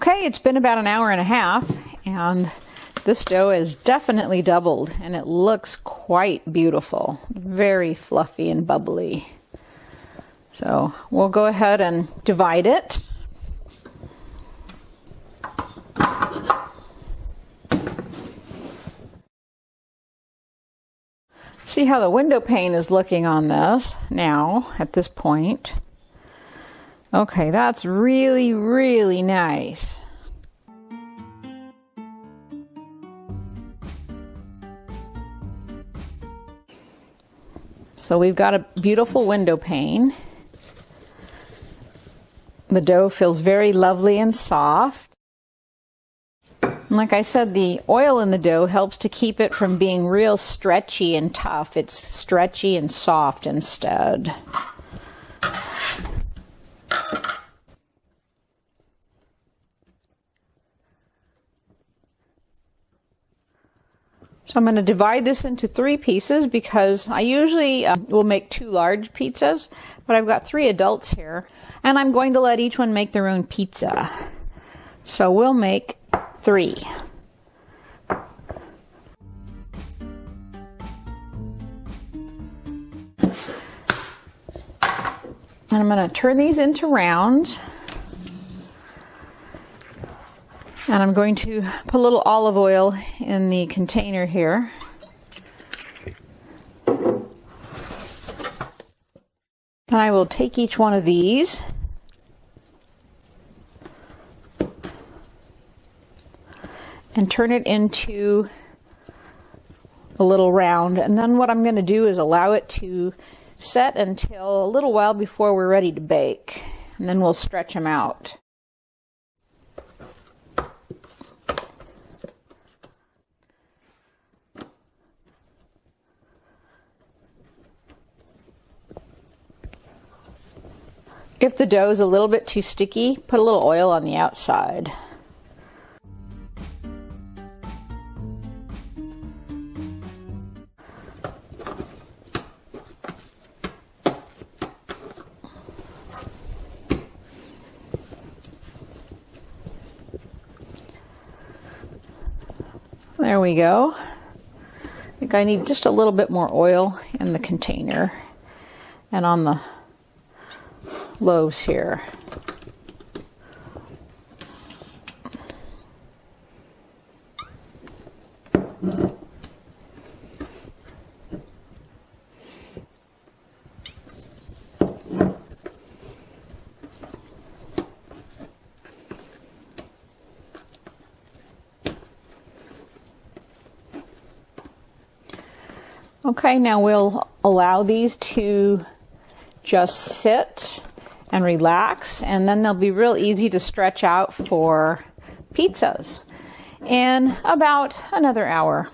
Okay, it's been about an hour and a half, and this dough is definitely doubled, and it looks quite beautiful. Very fluffy and bubbly. So we'll go ahead and divide it. See how the window pane is looking on this now at this point. Okay, that's really, really nice. So we've got a beautiful window pane. The dough feels very lovely and soft. And like I said, the oil in the dough helps to keep it from being real stretchy and tough. It's stretchy and soft instead. So I'm going to divide this into 3 pieces because I usually will make 2 large pizzas, but I've got 3 adults here, and I'm going to let each one make their own pizza. So we'll make 3. And I'm going to turn these into rounds. And I'm going to put a little olive oil in the container here. And I will take each one of these and turn it into a little round. And then what I'm going to do is allow it to set until a little while before we're ready to bake. And then we'll stretch them out. If the dough is a little bit too sticky, put a little oil on the outside. There we go. I think I need just a little bit more oil in the container and on the loaves here. Okay, now we'll allow these to just sit and relax, and then they'll be real easy to stretch out for pizzas in about another hour.